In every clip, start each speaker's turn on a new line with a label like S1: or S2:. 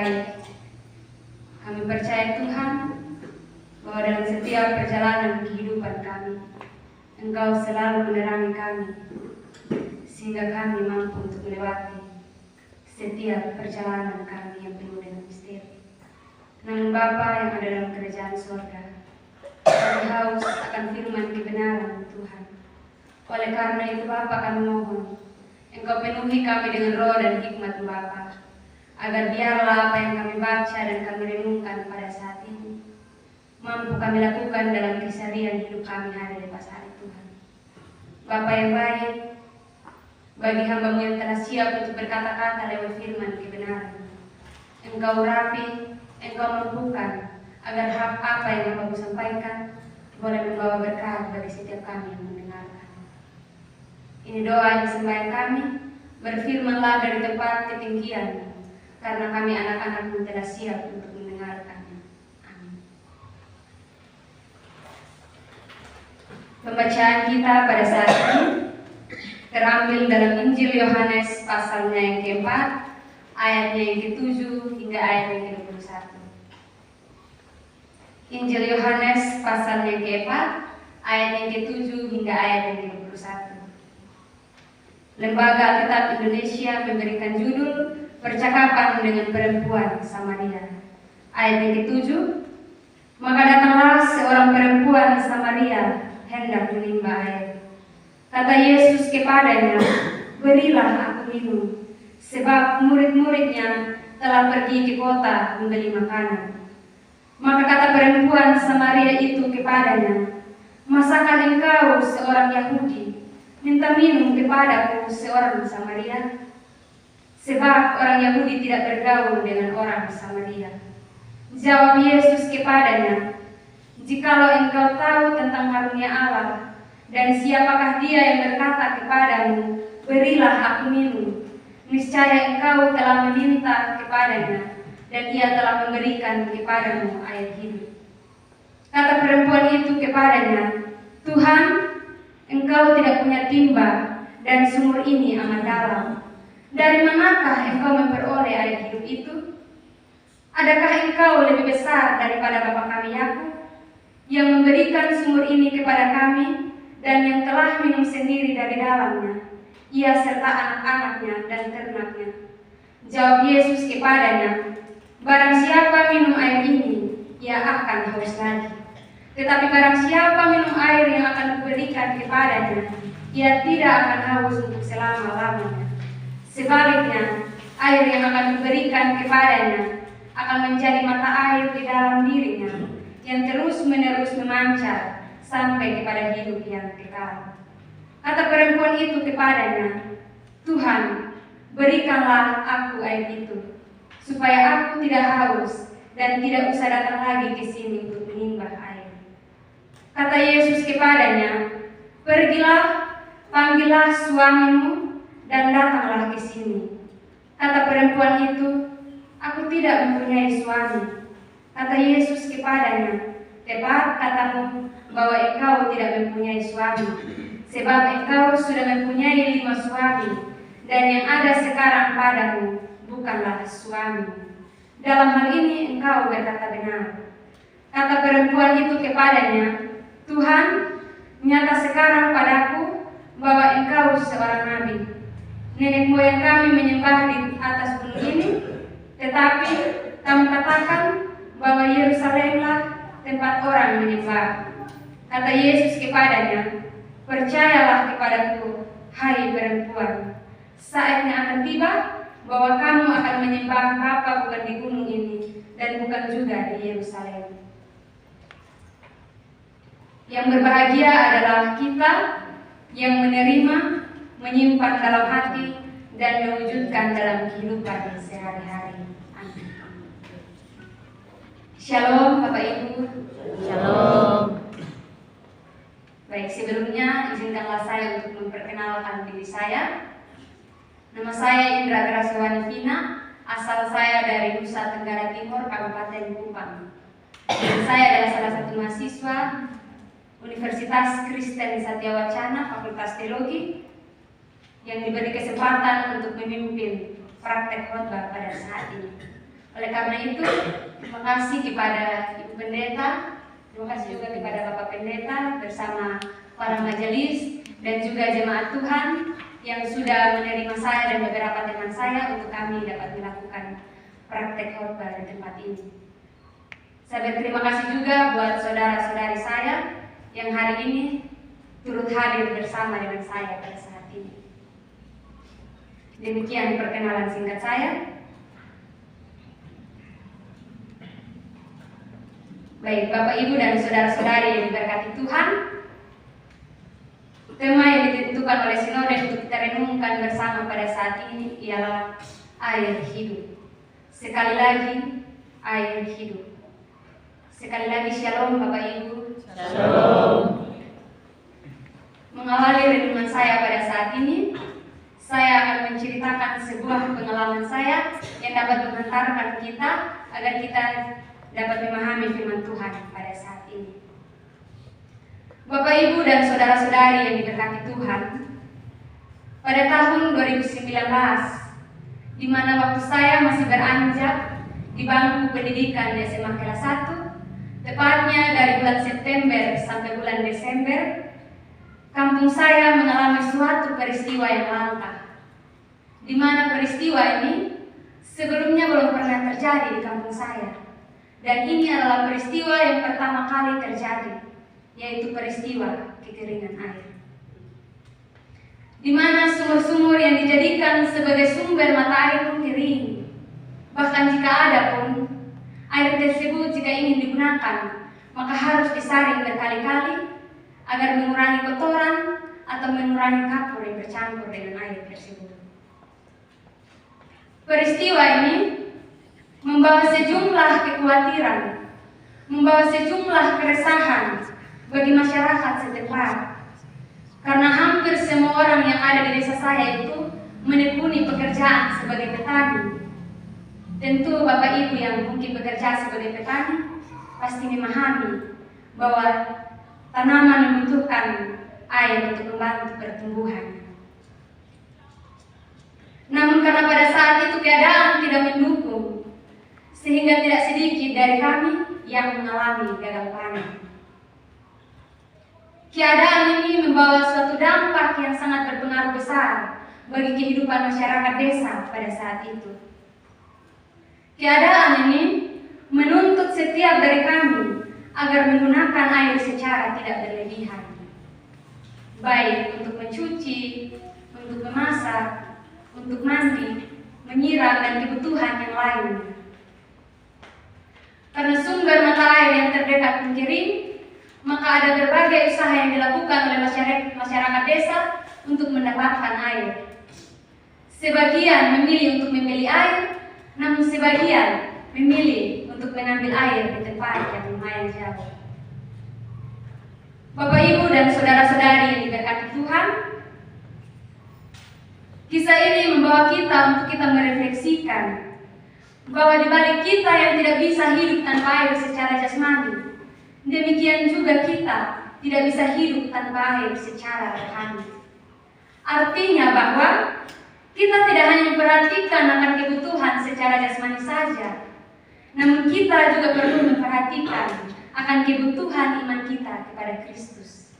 S1: baik. Kami percaya Tuhan bahwa dalam setiap perjalanan kehidupan kami, Engkau selalu menerangi kami, sehingga kami mampu untuk melewati setiap perjalanan kami yang penuh dengan misteri. Namun Bapa yang ada dalam kerajaan surga, kami haus akan firman kebenaran Tuhan. Oleh karena itu Bapa, kami mohon Engkau penuhi kami dengan roh dan hikmat Bapa, agar biarlah apa yang kami baca dan kami renungkan pada saat ini mampu kami lakukan dalam keseharian hidup kami hari lepas hari Tuhan. Bapa yang baik, bagi hamba-Mu yang telah siap untuk berkata-kata lewat firman kebenaran, Engkau rapi, Engkau mampukan agar apa yang Bapa-Mu sampaikan boleh membawa berkat bagi setiap kami yang mendengarkan. Ini doa yang sembahyang kami, berfirmanlah dari tempat ketinggian, karena kami anak-anak-Mu telah siap untuk mendengarkannya. Amin. Pembacaan kita pada saat ini terambil dalam Injil Yohanes pasalnya yang keempat, ayatnya yang ke-7 hingga ayat yang ke-21. Injil Yohanes pasalnya yang keempat, ayat yang ke-7 hingga ayat yang ke-21. Lembaga Alkitab Indonesia memberikan judul Percakapan dengan Perempuan Samaria. Ayat yang ke-7, maka datanglah seorang perempuan Samaria hendak menimba air. Kata Yesus kepadanya, berilah aku minum, sebab murid-muridnya telah pergi ke kota membeli makanan. Maka kata perempuan Samaria itu kepadanya, masakah engkau seorang Yahudi minta minum kepadaku seorang Samaria? Sebab orang Yahudi tidak bergaul dengan orang Samaria. Jawab Yesus kepadanya, jikalau engkau tahu tentang karunia Allah, dan siapakah dia yang berkata kepadamu, berilah aku minum, niscaya engkau telah meminta kepadanya, dan ia telah memberikan kepadamu air hidup. Kata perempuan itu kepadanya, Tuhan, engkau tidak punya timba, dan sumur ini amat dalam. Dari manakah engkau memperoleh air hidup itu? Adakah engkau lebih besar daripada bapa kami Yakub, yang memberikan sumur ini kepada kami, dan yang telah minum sendiri dari dalamnya, ia serta anak-anaknya dan ternaknya? Jawab Yesus kepadanya, barang siapa minum air ini, ia akan haus lagi. Tetapi barang siapa minum air yang akan kuberikan kepadanya, ia tidak akan haus untuk selama-lamanya. Sebaliknya, air yang akan kuberikan kepadanya akan menjadi mata air di dalam dirinya, yang terus-menerus memancar sampai kepada hidup yang kekal. Kata perempuan itu kepadanya, Tuhan, berikanlah aku air itu, supaya aku tidak haus dan tidak usah datang lagi ke sini untuk menimba air. Kata Yesus kepadanya, pergilah, panggillah suamimu dan datanglah ke sini. Kata perempuan itu, aku tidak mempunyai suami. Kata Yesus kepadanya, tepat katamu bahwa engkau tidak mempunyai suami, sebab engkau sudah mempunyai 5 suami, dan yang ada sekarang padamu bukanlah suami. Dalam hal ini engkau berkata benar. Kata perempuan itu kepadanya, Tuhan, nyata sekarang padaku bahwa engkau seorang nabi. Nenek moyang kami menyembah di atas gunung ini, tetapi kamu katakan bahwa Yerusalemlah tempat orang menyembah. Kata Yesus kepadanya, percayalah kepadaku, hai perempuan, saatnya akan tiba bahwa kamu akan menyembah Bapa bukan di gunung ini dan bukan juga di Yerusalem. Yang berbahagia adalah kita yang menerima, menyimpan dalam hati, dan mewujudkan dalam kehidupan sehari-hari. Amin. Shalom Bapak Ibu.
S2: Shalom.
S1: Baik, sebelumnya izinkanlah saya untuk memperkenalkan diri saya. Nama saya Indra Grasiwani Vina, asal saya dari Nusa Tenggara Timur, Kabupaten Kupang. Dan saya adalah salah satu mahasiswa Universitas Kristen Satyawacana, Fakultas Teologi, yang diberi kesempatan untuk memimpin praktek khotbah pada saat ini. Oleh karena itu, terima kasih kepada Ibu Pendeta, terima kasih juga kepada Bapak Pendeta bersama para majelis dan juga jemaat Tuhan yang sudah menerima saya dan beberapa teman saya untuk kami dapat melakukan praktek khotbah di tempat ini. Saya berterima kasih juga buat saudara-saudari saya yang hari ini turut hadir bersama dengan saya pada saat ini. Demikian perkenalan singkat saya. Baik, Bapak, Ibu, dan saudara-saudari yang diberkati Tuhan, tema yang ditentukan oleh Sinode untuk kita renungkan bersama pada saat ini ialah air hidup. Sekali lagi, air hidup. Sekali lagi, shalom Bapak Ibu.
S2: Shalom.
S1: Mengawali renungan saya pada saat ini, saya akan menceritakan sebuah pengalaman saya yang dapat mengantarkan kita agar kita dapat memahami firman Tuhan pada saat ini. Bapak, Ibu, dan saudara-saudari yang diberkati Tuhan, pada tahun 2019, di mana waktu saya masih beranjak di bangku pendidikan di SMA kelas 1, tepatnya dari bulan September sampai bulan Desember, kampung saya mengalami suatu peristiwa yang langka, di mana peristiwa ini sebelumnya belum pernah terjadi di kampung saya. Dan ini adalah peristiwa yang pertama kali terjadi, yaitu peristiwa kekeringan air. Di mana sumur-sumur yang dijadikan sebagai sumber mata air pun kering. Bahkan jika ada pun, air tersebut jika ingin digunakan, maka harus disaring berkali-kali agar mengurangi kotoran atau mengurangi kapur yang bercampur dengan air tersebut. Peristiwa ini membawa sejumlah kekhawatiran, membawa sejumlah keresahan bagi masyarakat setempat. Karena hampir semua orang yang ada di desa saya itu menekuni pekerjaan sebagai petani. Tentu Bapak Ibu yang mungkin bekerja sebagai petani pasti memahami bahwa tanaman membutuhkan air untuk membantu pertumbuhan. Namun karena pada saat itu keadaan tidak mendukung, sehingga tidak sedikit dari kami yang mengalami gagal panen. Keadaan ini membawa suatu dampak yang sangat berpengaruh besar bagi kehidupan masyarakat desa pada saat itu. Keadaan ini menuntut setiap dari kami agar menggunakan air secara tidak berlebihan, baik untuk mencuci, untuk memasak, untuk mandi, menyiram, dan kebutuhan yang lain. Karena sumber mata air yang terdekat pun kering, maka ada berbagai usaha yang dilakukan oleh masyarakat desa untuk mendapatkan air. Sebagian memilih untuk membeli air, namun sebagian memilih untuk mengambil air di tempat yang lumayan jauh. Bapak, Ibu, dan saudara-saudari yang diberkati Tuhan, kisah ini membawa kita untuk kita merefleksikan bahwa di balik kita yang tidak bisa hidup tanpa air secara jasmani, demikian juga kita tidak bisa hidup tanpa air secara rohani. Artinya bahwa kita tidak hanya memperhatikan akan kebutuhan secara jasmani saja, namun kita juga perlu memperhatikan akan kebutuhan iman kita kepada Kristus.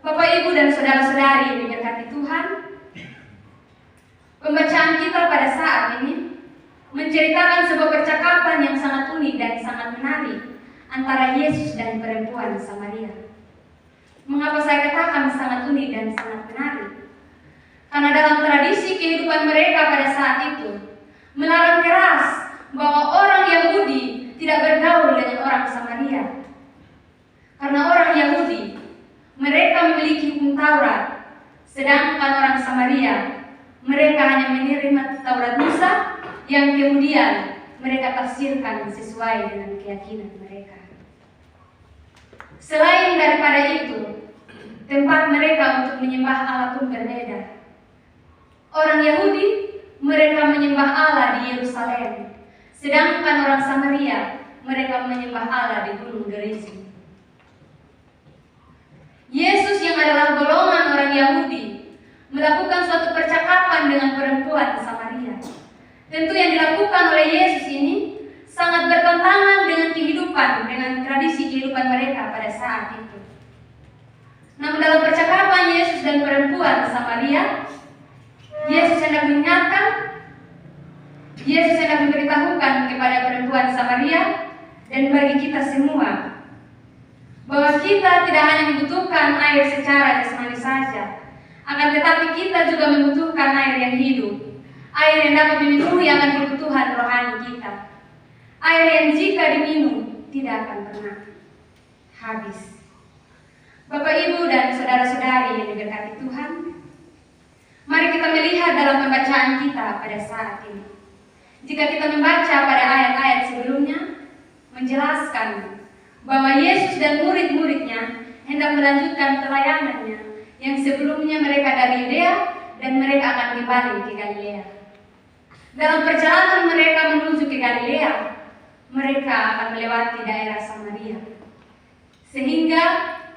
S1: Bapak, Ibu, dan saudara-saudari yang diberkati Tuhan, pembacaan kita pada saat ini menceritakan sebuah percakapan yang sangat unik dan sangat menarik antara Yesus dan perempuan Samaria. Mengapa saya katakan sangat unik dan sangat menarik? Karena dalam tradisi kehidupan mereka pada saat itu melarang keras bahwa orang Yahudi tidak bergaul dengan orang Samaria. Karena orang Yahudi mereka memiliki hukum Taurat, sedangkan orang Samaria mereka hanya menerima Taurat Musa yang kemudian mereka tafsirkan sesuai dengan keyakinan mereka. Selain daripada itu, tempat mereka untuk menyembah Allah pun berbeda. Orang Yahudi mereka menyembah Allah di Yerusalem, sedangkan orang Samaria mereka menyembah Allah di Gunung Gerizim. Yesus yang adalah golongan orang Yahudi melakukan suatu percakapan dengan perempuan Samaria. Tentu yang dilakukan dilakukan oleh Yesus ini sangat bertentangan dengan kehidupan, dengan tradisi kehidupan mereka pada saat itu. Namun dalam percakapan Yesus dan perempuan Samaria, Yesus hendak mengingatkan, Yesus hendak memberitahukan kepada perempuan Samaria dan bagi kita semua bahwa kita tidak hanya membutuhkan air secara jasmani saja, akan tetapi kita juga membutuhkan air yang hidup, air yang dapat memenuhi akan kebutuhan rohani kita, air yang jika diminum tidak akan pernah habis. Bapak, Ibu, dan saudara-saudari yang diberkati Tuhan, mari kita melihat dalam pembacaan kita pada saat ini. Jika kita membaca pada ayat-ayat sebelumnya, menjelaskan bahwa Yesus dan murid-muridnya hendak melanjutkan pelayanannya yang sebelumnya mereka dari Yudea dan mereka akan kembali ke Galilea. Dalam perjalanan mereka menuju ke Galilea, mereka akan melewati daerah Samaria. Sehingga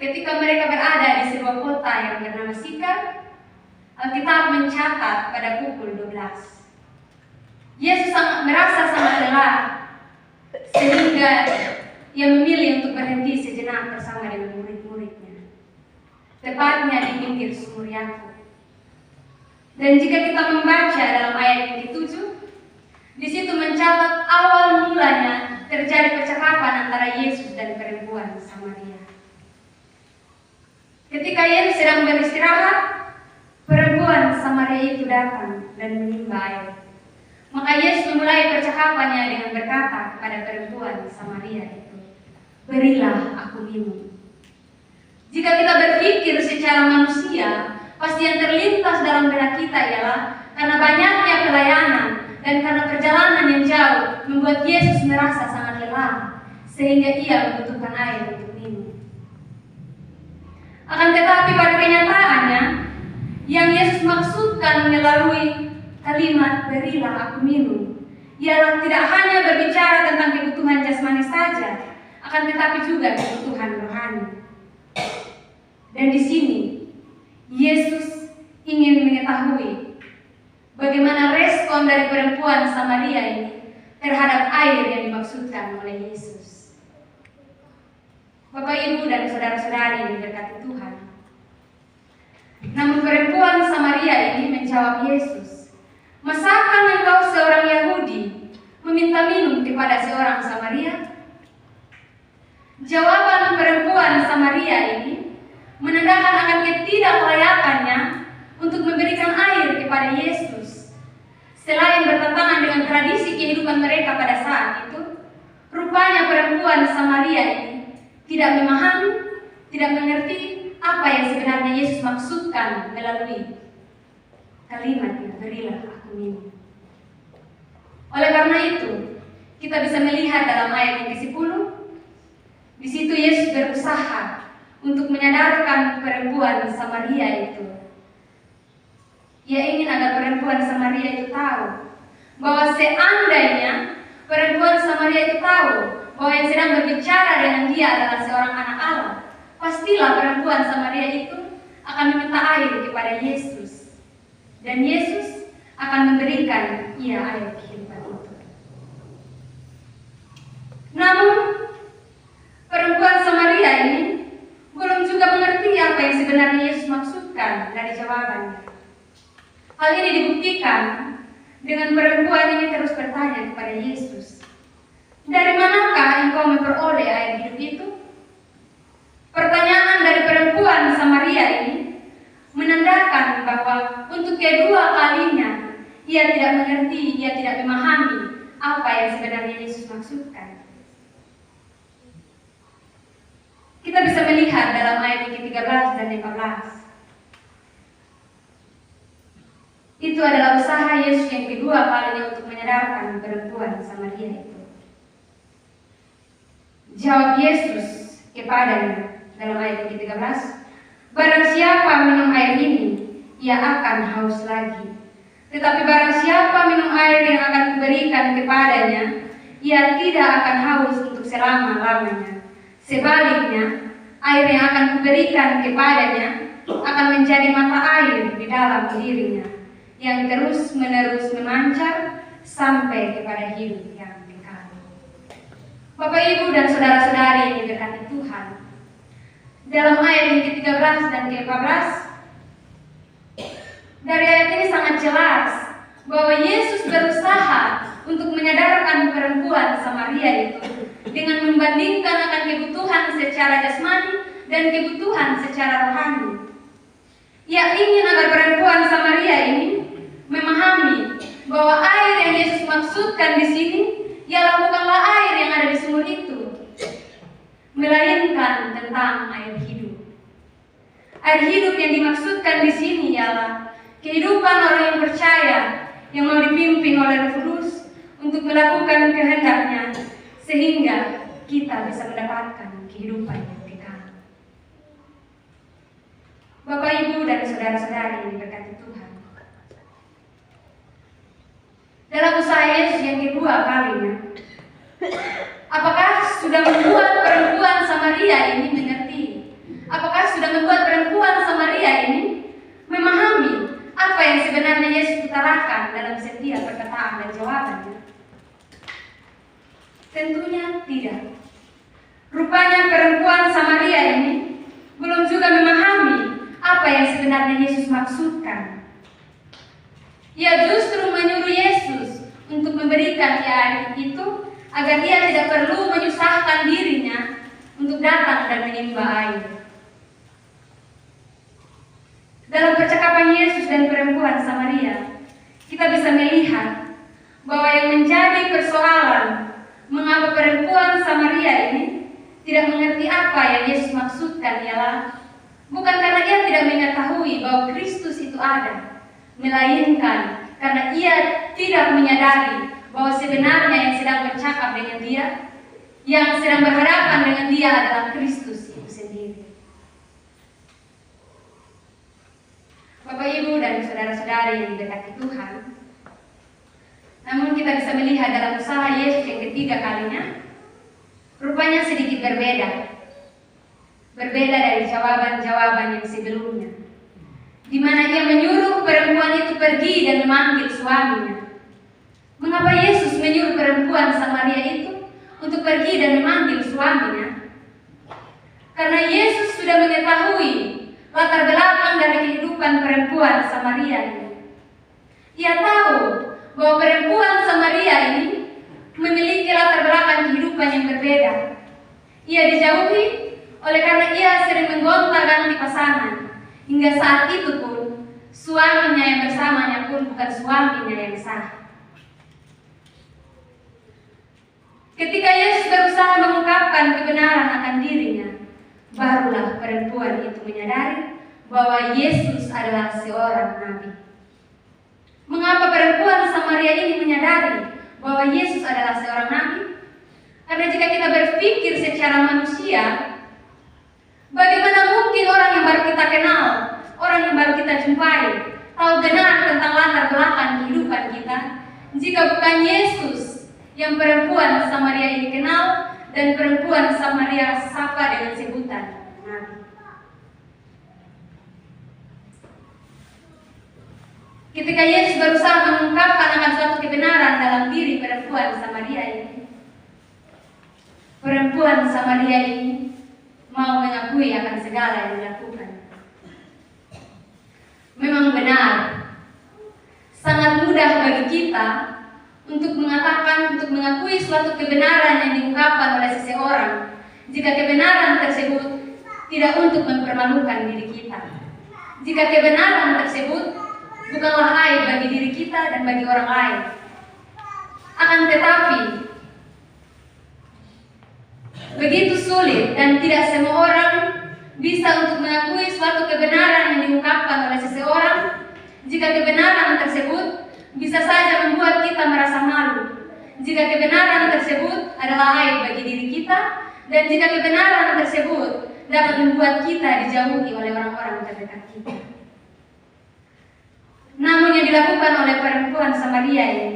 S1: ketika mereka berada di sebuah kota yang bernama Sikar, Alkitab mencatat pada pukul 12. Yesus merasa sangat lelah, sehingga ia memilih untuk berhenti sejenak bersama dengan murid-muridnya, tepatnya di pinggir sumur Yakub. Dan jika kita membaca dalam ayat yang ke-7, di situ mencatat awal mulanya terjadi percakapan antara Yesus dan perempuan Samaria. Ketika Yesus sedang beristirahat, perempuan Samaria itu datang dan menimba air. Maka Yesus memulai percakapannya dengan berkata kepada perempuan Samaria itu, "Berilah aku minum." Jika kita berpikir secara manusia, pasti yang terlintas dalam benak kita ialah karena banyaknya pelayanan dan karena perjalanan yang jauh membuat Yesus merasa sangat lelah, sehingga ia membutuhkan air untuk minum. Akan tetapi pada kenyataannya, yang Yesus maksudkan melalui kalimat "berilah aku minum" ialah tidak hanya berbicara tentang kebutuhan jasmani saja, akan tetapi juga kebutuhan rohani. Dan di sini Yesus ingin mengetahui bagaimana respon dari perempuan Samaria ini terhadap air yang dimaksudkan oleh Yesus. Bapak, Ibu, dan saudara-saudari yang diberkati Tuhan, namun perempuan Samaria ini menjawab Yesus, "Masakan engkau seorang Yahudi meminta minum kepada seorang Samaria?" Jawaban perempuan Samaria ini menandakan akan ketidaklayakannya untuk memberikan air kepada Yesus. Selain bertentangan dengan tradisi kehidupan mereka pada saat itu, rupanya perempuan Samaria ini tidak memahami, tidak mengerti apa yang sebenarnya Yesus maksudkan melalui kalimatnya, "Berilah aku minum." Oleh karena itu, kita bisa melihat dalam ayat yang ke-10, di situ Yesus berusaha untuk menyadarkan perempuan Samaria itu. Ia ingin agar perempuan Samaria itu tahu bahwa seandainya perempuan Samaria itu tahu bahwa yang sedang berbicara dengan dia adalah seorang anak Allah, pastilah perempuan Samaria itu akan meminta air kepada Yesus, dan Yesus akan memberikan ia air kehidupan itu. Namun perempuan Samaria ini belum juga mengerti apa yang sebenarnya Yesus maksudkan dari jawabannya. Hal ini dibuktikan dengan perempuan ini terus bertanya kepada Yesus, "Dari manakah engkau memperoleh air hidup itu?" Pertanyaan dari perempuan Samaria ini menandakan bahwa untuk kedua kalinya ia tidak mengerti, ia tidak memahami apa yang sebenarnya Yesus maksudkan. Kita bisa melihat dalam ayat yang ke-13 dan 14. Itu adalah usaha Yesus yang kedua kalinya untuk menyadarkan perempuan Samaria itu. Jawab Yesus kepadanya dalam ayat yang ke-13, "Barang siapa minum air ini, ia akan haus lagi. Tetapi barang siapa minum air yang akan kuberikan kepadanya, ia tidak akan haus untuk selama-lamanya. Sebaliknya, air yang akan kuberikan kepadanya akan menjadi mata air di dalam dirinya, yang terus-menerus memancar sampai kepada hidup yang kekal. Bapak, Ibu, dan saudara-saudari yang diberkati Tuhan, dalam ayat yang ke-13 dan ke-14, dari ayat ini sangat jelas bahwa Yesus berusaha untuk menyadarkan perempuan Samaria itu dengan membandingkan akan kebutuhan secara jasmani dan kebutuhan secara rohani. Ia ingin agar perempuan Samaria ini memahami bahwa air yang Yesus maksudkan di sini ialah bukanlah air yang ada di sumur itu, melainkan tentang air hidup. Air hidup yang dimaksudkan di sini ialah kehidupan orang yang percaya, yang mau dipimpin oleh Roh Kudus untuk melakukan kehendaknya, sehingga kita bisa mendapatkan kehidupan yang kekal. Bapak, Ibu, dan saudara-saudari yang diberkati Tuhan, dalam usaha Yesus yang kedua kalinya, apakah sudah membuat perempuan Samaria ini mengerti? Apakah sudah membuat perempuan Samaria ini memahami apa yang sebenarnya Yesus utarakan dalam setiap perkataan dan jawabannya? Tentunya tidak. Rupanya perempuan Samaria ini belum juga memahami apa yang sebenarnya Yesus maksudkan. Ia justru menyuruh Yesus untuk memberikan air itu agar dia tidak perlu menyusahkan dirinya untuk datang dan menimba air. Dalam percakapan Yesus dan perempuan Samaria, kita bisa melihat bahwa yang menjadi persoalan mengapa perempuan Samaria ini tidak mengerti apa yang Yesus maksudkan ialah bukan karena ia tidak mengetahui bahwa Kristus itu ada, melainkan karena ia tidak menyadari bahwa sebenarnya yang sedang bercakap dengan dia, yang sedang berhadapan dengan dia adalah Kristus itu sendiri. Bapak, Ibu, dan saudara-saudari yang diberkati Tuhan, namun kita bisa melihat dalam usaha Yesus yang ketiga kalinya, rupanya sedikit berbeda. Berbeda dari jawaban-jawaban yang sebelumnya, di mana ia menyuruh perempuan itu pergi dan memanggil suaminya. Mengapa Yesus menyuruh perempuan Samaria itu untuk pergi dan memanggil suaminya? Karena Yesus sudah mengetahui latar belakang dari kehidupan perempuan Samaria ini. Ia tahu bahwa perempuan Samaria ini memiliki latar belakang kehidupan yang berbeda. Ia dijauhi oleh karena ia sering menggonta-ganti pasangan, hingga saat itu pun suaminya yang bersamanya pun bukan suaminya yang sah. Ketika Yesus berusaha mengungkapkan kebenaran akan dirinya, barulah perempuan itu menyadari bahwa Yesus adalah seorang nabi. Mengapa perempuan Samaria ini menyadari bahwa Yesus adalah seorang nabi? Karena jika kita berpikir secara manusia, bagaimana mungkin orang yang baru kita kenal, orang yang baru kita jumpai, tahu benar tentang latar belakang kehidupan kita, jika bukan Yesus yang perempuan Samaria ini kenal dan perempuan Samaria sapa dengan sebutan nabi. Ketika Yesus berusaha mengungkapkan akan suatu kebenaran dalam diri perempuan Samaria ini, perempuan Samaria ini mau mengakui akan segala yang dilakukan. Memang benar, sangat mudah bagi kita untuk mengatakan, untuk mengakui suatu kebenaran yang diungkapkan oleh seseorang, jika kebenaran tersebut tidak untuk mempermalukan diri kita. Jika kebenaran tersebut bukanlah aib bagi diri kita dan bagi orang lain. Akan tetapi, begitu sulit dan tidak semua orang bisa untuk mengakui suatu kebenaran yang diungkapkan oleh seseorang, jika kebenaran tersebut bisa saja membuat kita merasa malu, jika kebenaran tersebut adalah aib bagi diri kita, dan jika kebenaran tersebut dapat membuat kita dijauhi oleh orang-orang terdekat kita. Namun yang dilakukan oleh perempuan Samaria ini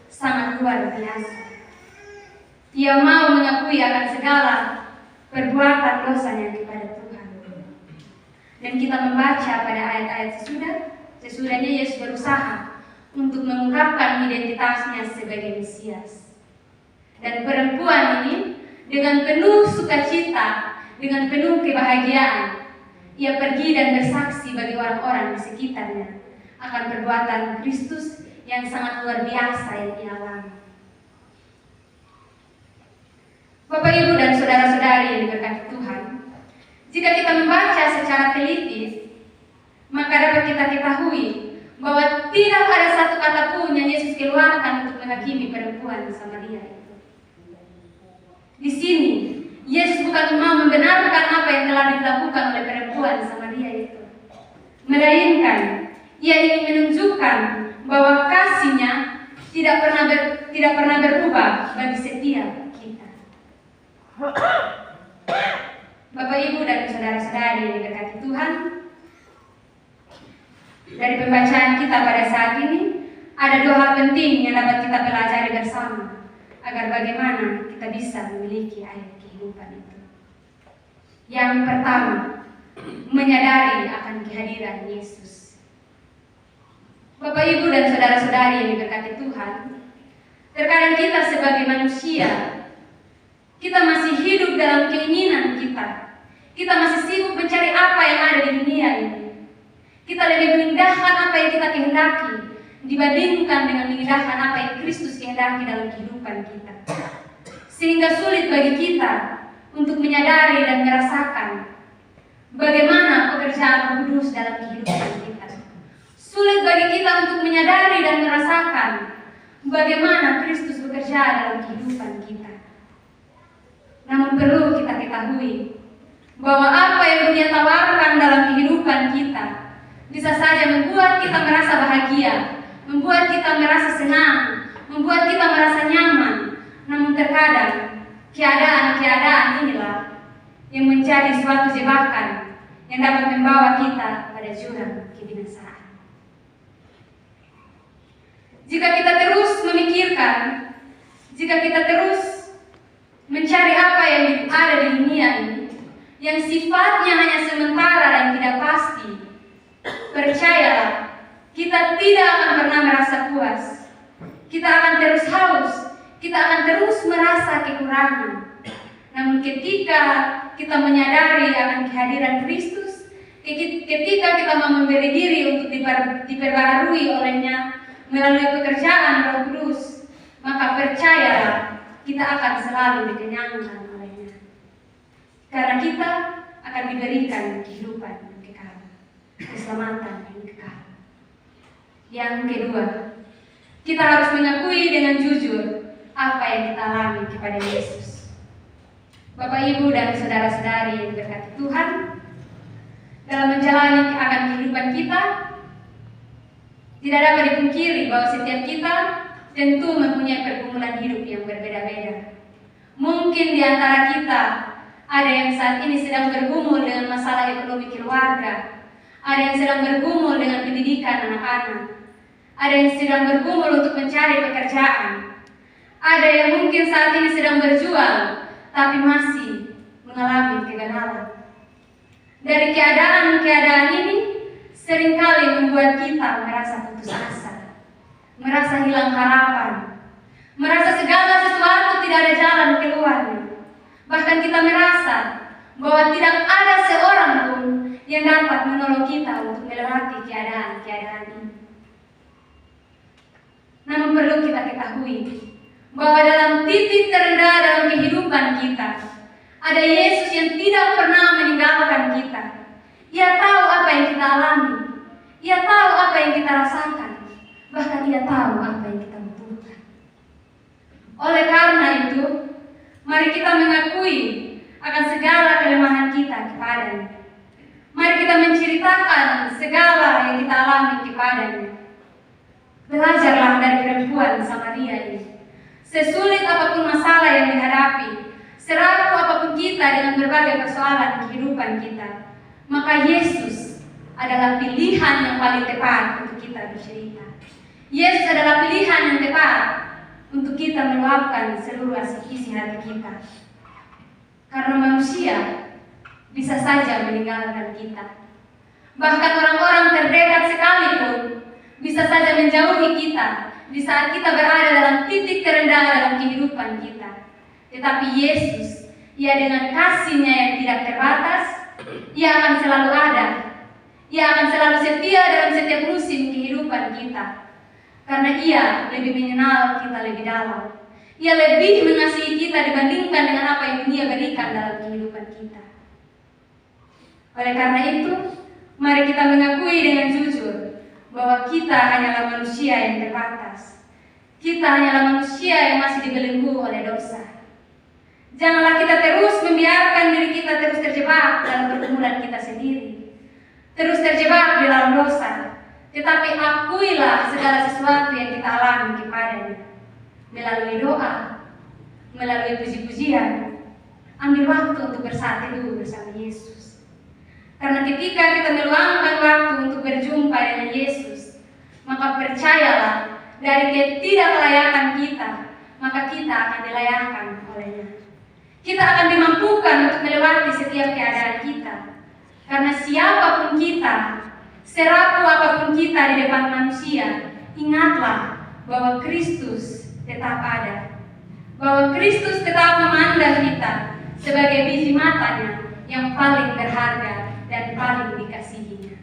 S1: sangat luar biasa. Ia mau mengakui akan segala perbuatan dosanya kepada Tuhan. Dan kita membaca pada ayat-ayat sesudahnya Yesus berusaha untuk mengungkapkan identitasnya sebagai Mesias. Dan perempuan ini dengan penuh sukacita, dengan penuh kebahagiaan, ia pergi dan bersaksi bagi orang-orang di sekitarnya akan perbuatan Kristus yang sangat luar biasa yang ia alami. Bapak, Ibu, dan saudara-saudari yang diberkati Tuhan, jika kita membaca secara teliti, maka dapat kita ketahui bahwa tidak ada satu kata pun yang Yesus keluarkan untuk menghakimi perempuan Samaria itu. Di sini, Yesus bukan mau membenarkan apa yang telah dilakukan oleh perempuan Samaria itu, melainkan ia ingin menunjukkan bahwa kasih-Nya tidak pernah berubah bagi setiap kita. Bapak, Ibu, dan saudara-saudari yang diberkati Tuhan, dari pembacaan kita pada saat ini ada dua hal penting yang dapat kita pelajari bersama agar bagaimana kita bisa memiliki air kehidupan itu. Yang pertama, menyadari akan kehadiran Yesus. Bapak, Ibu, dan saudara-saudari yang diberkati Tuhan, terkadang kita sebagai manusia, kita masih hidup dalam keinginan kita. Kita masih sibuk mencari apa yang ada di dunia ini. Kita lebih mengindahkan apa yang kita kehendaki dibandingkan dengan mengindahkan apa yang Kristus kehendaki dalam kehidupan kita. Sehingga sulit bagi kita untuk menyadari dan merasakan bagaimana pekerjaan Roh Kudus dalam kehidupan kita. Sulit bagi kita untuk menyadari dan merasakan bagaimana Kristus bekerja dalam kehidupan kita. Namun perlu kita ketahui bahwa apa yang dunia tawarkan dalam kehidupan kita bisa saja membuat kita merasa bahagia, membuat kita merasa senang, membuat kita merasa nyaman. Namun terkadang keadaan-keadaan inilah yang menjadi suatu jebakan yang dapat membawa kita pada jurang kebinasaan. Jika kita terus memikirkan, jika kita terus mencari apa yang ada di dunia ini, yang sifatnya hanya sementara dan tidak pasti, percayalah, kita tidak akan pernah merasa puas. Kita akan terus haus, kita akan terus merasa kekurangan. Namun ketika kita menyadari akan kehadiran Kristus, ketika kita mau memberi diri untuk diperbaharui olehnya melalui pekerjaan Roh Kudus, maka percayalah, kita akan selalu dikenyangkan olehnya. Karena kita akan diberikan kehidupan yang kekal, keselamatan yang kekal. Yang kedua, kita harus mengakui dengan jujur apa yang kita alami kepada Yesus. Bapak, Ibu, dan saudara-saudari yang diberkati Tuhan, dalam menjalani akan kehidupan kita, tidak dapat dipungkiri bahwa setiap kita tentu mempunyai pergumulan hidup yang berbeda-beda. Mungkin di antara kita ada yang saat ini sedang bergumul dengan masalah ekonomi keluarga, ada yang sedang bergumul dengan pendidikan anak-anak, ada yang sedang bergumul untuk mencari pekerjaan, ada yang mungkin saat ini sedang berjuang tapi masih mengalami kegagalan. Dari keadaan-keadaan ini seringkali membuat kita merasa putus asa, merasa hilang harapan, merasa segala sesuatu tidak ada jalan keluarnya. Bahkan kita merasa bahwa tidak ada seorang pun yang dapat menolong kita untuk melewati keadaan-keadaan ini. Namun perlu kita ketahui bahwa dalam titik terendah dalam kehidupan kita ada Yesus yang tidak pernah meninggalkan kita. Ia tahu apa yang kita alami, Ia tahu apa yang kita rasakan, bahkan Ia tahu apa yang kita butuhkan. Oleh karena itu, mari kita mengakui akan segala kelemahan kita kepadanya. Mari kita menceritakan segala yang kita alami kepadanya. Belajarlah dari perempuan Samaria ini. Sesulit apapun masalah yang dihadapi, serapuh apapun kita dengan berbagai persoalan kehidupan kita, maka Yesus adalah pilihan yang paling tepat untuk kita bercerita. Yesus adalah pilihan yang tepat untuk kita meluapkan seluruh isi hati kita. Karena manusia bisa saja meninggalkan kita. Bahkan orang-orang terdekat sekalipun bisa saja menjauhi kita di saat kita berada dalam titik terendah dalam kehidupan kita. Tetapi Yesus, Ia dengan kasih-Nya yang tidak terbatas, Ia akan selalu ada. Ia akan selalu setia dalam setiap musim kehidupan kita. Karena Ia lebih mengenal kita lebih dalam. Ia lebih mengasihi kita dibandingkan dengan apa yang dunia berikan dalam kehidupan kita. Oleh karena itu, mari kita mengakui dengan jujur bahwa kita hanyalah manusia yang terbatas. Kita hanyalah manusia yang masih dibelenggu oleh dosa. Janganlah kita terus membiarkan diri kita terus terjebak dalam pergumulan kita sendiri, terus terjebak di dalam dosa. Tetapi akuilah segala sesuatu yang kita alami kepadanya melalui doa, melalui puji-pujian. Ambil waktu untuk bersatu dulu bersama Yesus. Karena ketika kita meluangkan waktu untuk berjumpa dengan Yesus, maka percayalah, dari ketidaklayakan kita, maka kita akan dilayakkan oleh-Nya. Kita akan dimampukan untuk melewati setiap keadaan kita. Karena siapapun kita, serapuh apapun kita di depan manusia, ingatlah bahwa Kristus tetap ada. Bahwa Kristus tetap memandang kita sebagai biji matanya yang paling berharga dan paling dikasihinya.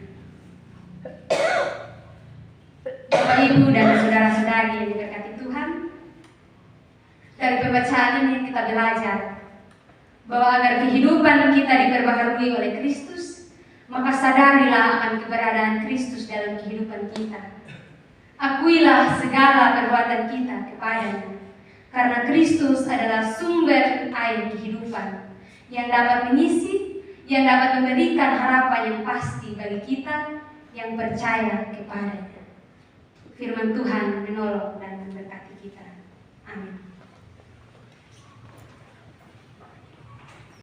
S1: Bapak, Ibu, dan saudara-saudari yang diberkati Tuhan, dari pembacaan ini kita belajar bahwa agar kehidupan kita diperbaharui oleh Kristus, maka sadarilah akan keberadaan Kristus dalam kehidupan kita. Akuilah segala perbuatan kita kepadanya, karena Kristus adalah sumber air kehidupan yang dapat mengisi, yang dapat memberikan harapan yang pasti bagi kita yang percaya kepadanya. Firman Tuhan menolong